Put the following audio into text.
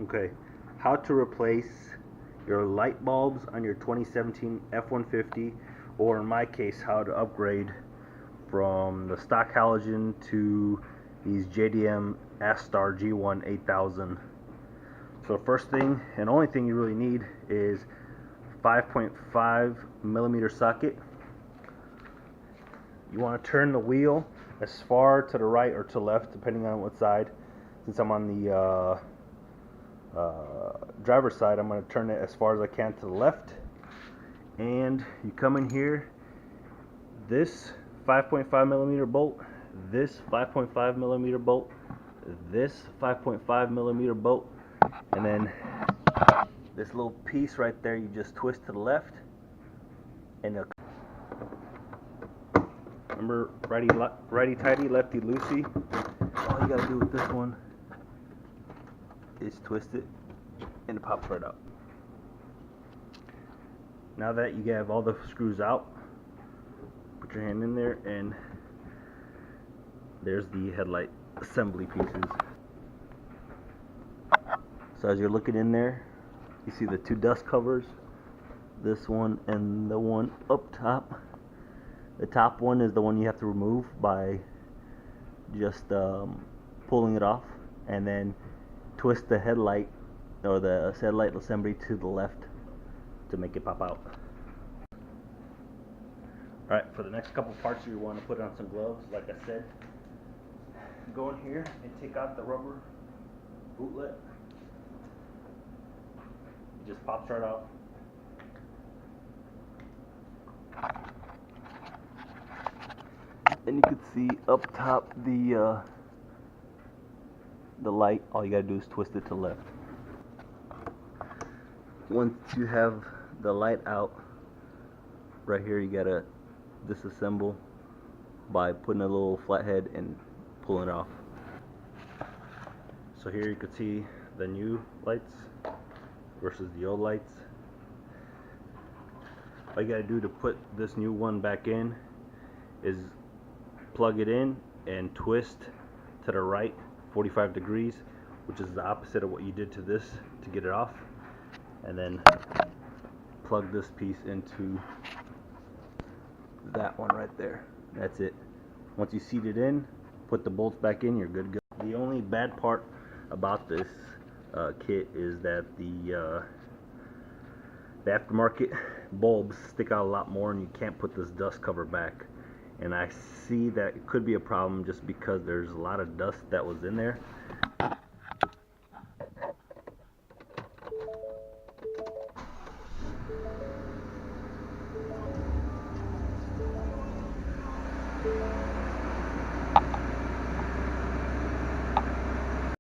Okay, how to replace your light bulbs on your 2017 F-150, or in my case, how to upgrade from the stock halogen to these JDM ASTAR G1 8000. So first thing and only thing you really need is 5.5 millimeter socket. You want to turn the wheel as far to the right or to left, depending on what side. Since I'm on the driver's side, I'm going to turn it as far as I can to the left. And you come in here, this 5.5 millimeter bolt, this 5.5 millimeter bolt, this 5.5 millimeter bolt, and then this little piece right there, you just twist to the left. And remember, righty tighty, lefty loosey. All you gotta do with this one is twist it, and it pops right out. Now that you have all the screws out, put your hand in there, and there's the headlight assembly pieces. So as you're looking in there, you see the two dust covers, this one and the one up top. The top one is the one you have to remove by just pulling it off, and then twist the headlight or the headlight assembly to the left to make it pop out. Alright, for the next couple parts you want to put on some gloves. Like I said, go in here and take out the rubber bootlet. It just pops right out. And you can see up top the light. All you gotta do is twist it to left. Once you have the light out, right here you gotta disassemble by putting a little flathead and pulling it off. So here you can see the new lights versus the old lights. All you gotta do to put this new one back in is plug it in and twist to the right 45 degrees, which is the opposite of what you did to this to get it off, and then plug this piece into that one right there. That's it. Once you seat it in, put the bolts back in, you're good to go. The only bad part about this kit is that the aftermarket bulbs stick out a lot more, and you can't put this dust cover back. And I see that it could be a problem just because there's a lot of dust that was in there.